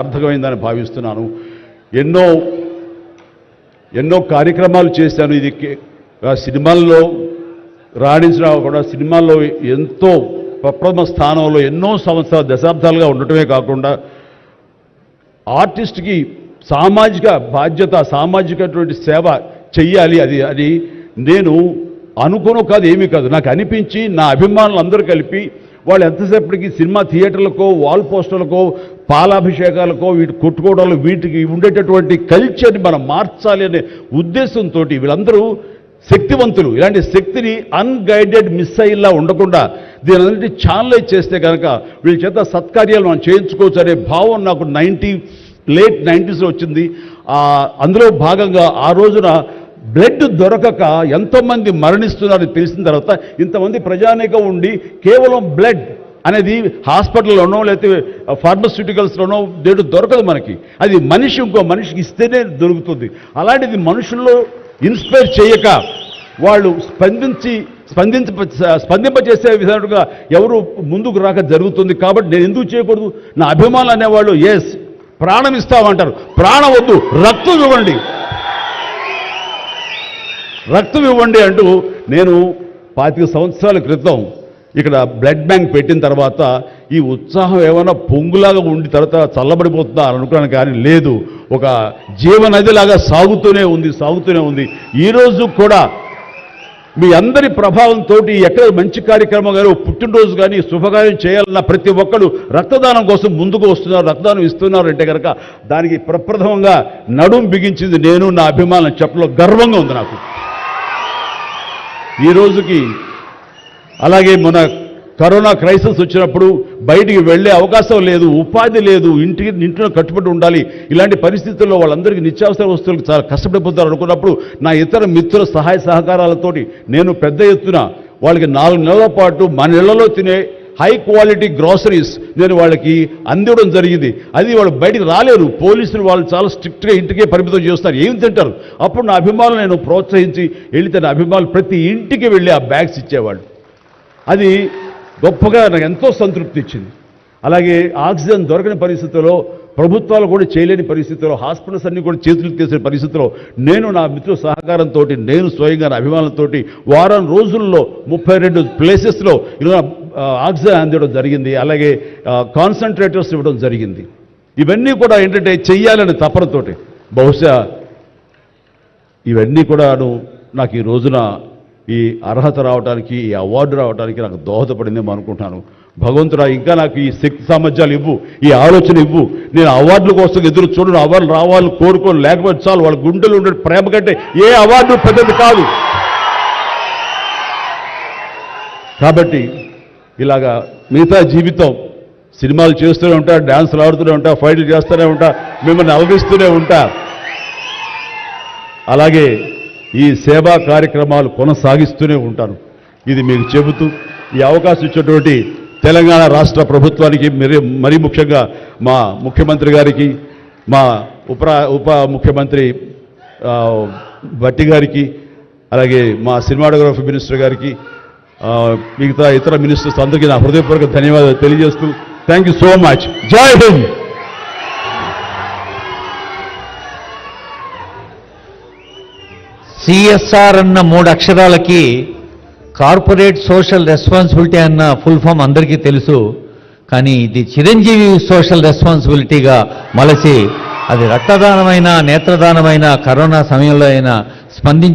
అర్థమైందని భావిస్తున్నాను. ఎన్నో కార్యక్రమాలు చేశాను. ఇది సినిమాల్లో రాణించడం కూడా సినిమాల్లో ఎంతో ప్రప్రథమ స్థానంలో ఎన్నో సంవత్సరాలు దశాబ్దాలుగా ఉండటమే కాకుండా ఆర్టిస్ట్కి సామాజిక బాధ్యత సామాజికటువంటి సేవ చెయ్యాలి. అది నేను అనుకోను కాదు, ఏమీ కాదు, నాకు అనిపించి నా అభిమానులు అందరూ కలిపి వాళ్ళు ఎంతసేపటికి సినిమా థియేటర్లకో వాల్ పోస్టర్లకో పాలాభిషేకాలకో వీటి కొట్టుకోవడాలు వీటికి ఉండేటటువంటి కల్చర్ని మనం మార్చాలి అనే ఉద్దేశంతో వీళ్ళందరూ శక్తివంతులు. ఇలాంటి శక్తిని అన్గైడెడ్ మిస్సైల్లా ఉండకుండా దీని ఛానలైజ్ చేస్తే కనుక వీళ్ళ చేత సత్కార్యాలు మనం చేయించుకోవచ్చు అనే భావం నాకు లేట్ 90s వచ్చింది. అందులో భాగంగా ఆ రోజున బ్లడ్ దొరకక ఎంతోమంది మరణిస్తున్నారని తెలిసిన తర్వాత ఇంతమంది ప్రజానీకం ఉండి కేవలం బ్లడ్ అనేది హాస్పిటల్లోనో లేకపోతే ఫార్మస్యూటికల్స్లోనో దేడు దొరకదు మనకి. అది మనిషి ఇంకో మనిషికి ఇస్తేనే దొరుకుతుంది. అలాంటిది మనుషుల్లో ఇన్స్పైర్ చేయక వాళ్ళు స్పందింపచేసే విధంగా ఎవరు ముందుకు రాక జరుగుతుంది. కాబట్టి నేను ఎందుకు చేయకూడదు? నా అభిమానులు అనేవాళ్ళు ఎస్ ప్రాణం ఇస్తామంటారు. ప్రాణం వద్దు, రక్తం ఇవ్వండి, రక్తం ఇవ్వండి అంటూ నేను 25 సంవత్సరాల క్రితం ఇక్కడ బ్లడ్ బ్యాంక్ పెట్టిన తర్వాత ఈ ఉత్సాహం ఏమైనా పొంగులాగా ఉండి తర్వాత చల్లబడిపోతుందా అని అనుకున్నాను. కానీ లేదు, ఒక జీవనదిలాగా సాగుతూనే ఉంది. ఈరోజు కూడా మీ అందరి ప్రభావంతో ఎక్కడ మంచి కార్యక్రమం కానీ పుట్టినరోజు కానీ శుభకార్యం చేయాలన్న ప్రతి ఒక్కరు రక్తదానం కోసం ముందుకు వస్తున్నారు, రక్తదానం ఇస్తున్నారు అంటే కనుక దానికి ప్రప్రథమంగా నడుం బిగించింది నేను, నా అభిమానులు చెప్పలో గర్వంగా ఉంది నాకు ఈ రోజుకి. అలాగే మన కరోనా క్రైసిస్ వచ్చినప్పుడు బయటికి వెళ్ళే అవకాశం లేదు, ఉపాధి లేదు, ఇంట్లో కట్టుబడి ఉండాలి. ఇలాంటి పరిస్థితుల్లో వాళ్ళందరికీ నిత్యావసర వస్తువులకు చాలా కష్టపడిపోతారు అనుకున్నప్పుడు నా ఇతర మిత్రుల సహాయ సహకారాలతోటి నేను పెద్ద ఎత్తున వాళ్ళకి 4 నెలల పాటు మన ఇళ్లలో తినే హై క్వాలిటీ గ్రాసరీస్ నేను వాళ్ళకి అందివ్వడం జరిగింది. అది వాళ్ళు బయటికి రాలేరు, పోలీసులు వాళ్ళు చాలా స్ట్రిక్ట్గా ఇంటికే పరిమితం చేస్తారు, ఏం తింటారు. అప్పుడు నా అభిమానులు నేను ప్రోత్సహించి వెళితే నా అభిమానులు ప్రతి ఇంటికి వెళ్ళి ఆ బ్యాగ్స్ ఇచ్చేవాళ్ళు. అది గొప్పగా నాకు ఎంతో సంతృప్తి ఇచ్చింది. అలాగే ఆక్సిజన్ దొరకని పరిస్థితుల్లో, ప్రభుత్వాలు కూడా చేయలేని పరిస్థితుల్లో, హాస్పిటల్స్ అన్నీ కూడా చేతులు తీసిన పరిస్థితుల్లో నేను నా మిత్రుల సహకారంతో నేను స్వయంగా నా అభిమానులతో వారం రోజుల్లో 32 ప్లేసెస్లో ఇలా ఆక్సిజన్ అందివ్వడం జరిగింది. అలాగే కాన్సన్ట్రేటర్స్ ఇవ్వడం జరిగింది. ఇవన్నీ కూడా ఏంటంటే చెయ్యాలని తపనతోటి బహుశా ఇవన్నీ కూడాను నాకు ఈ రోజున ఈ అర్హత రావడానికి, ఈ అవార్డు రావడానికి నాకు దోహదపడిందేమో అనుకుంటున్నాను. భగవంతుడా ఇంకా నాకు ఈ శక్తి సామర్థ్యాలు ఇవ్వు, ఈ ఆలోచన ఇవ్వు. నేను అవార్డుల కోసం ఎదురు చూడను, అవార్డులు రావాలని కోరుకోను. లేకపోతే చాలు, వాళ్ళ గుండెలు ఉండే ప్రేమ కంటే ఏ అవార్డు పెద్దది కాదు. కాబట్టి ఇలాగా మిగతా జీవితం సినిమాలు చేస్తూనే ఉంటా, డ్యాన్సులు ఆడుతూనే ఉంటా, ఫైట్లు చేస్తూనే ఉంటా, మిమ్మల్ని అలరిస్తూనే ఉంటా. అలాగే ఈ సేవా కార్యక్రమాలు కొనసాగిస్తూనే ఉంటాను. ఇది మీకు చెబుతూ ఈ అవకాశం ఇచ్చినటువంటి తెలంగాణ రాష్ట్ర ప్రభుత్వానికి మరీ ముఖ్యంగా మా ముఖ్యమంత్రి గారికి, మా ఉప ముఖ్యమంత్రి భట్టి గారికి, అలాగే మా సినిమాటోగ్రఫీ మినిస్టర్ గారికి, మిగతా ఇతర మినిస్టర్స్ అందరికీ నా హృదయపూర్వక ధన్యవాదాలు తెలియజేస్తూ థ్యాంక్ యూ సో మచ్. జై హింద్. సిఎస్ఆర్ అన్న 3 అక్షరాలకి కార్పొరేట్ సోషల్ రెస్పాన్సిబిలిటీ అన్న ఫుల్ ఫామ్ అందరికీ తెలుసు. కానీ ఇది చిరంజీవి సోషల్ రెస్పాన్సిబిలిటీగా మలచి అది రక్తదానమైన, నేత్రదానమైన, కరోనా సమయంలో అయినా స్పందించి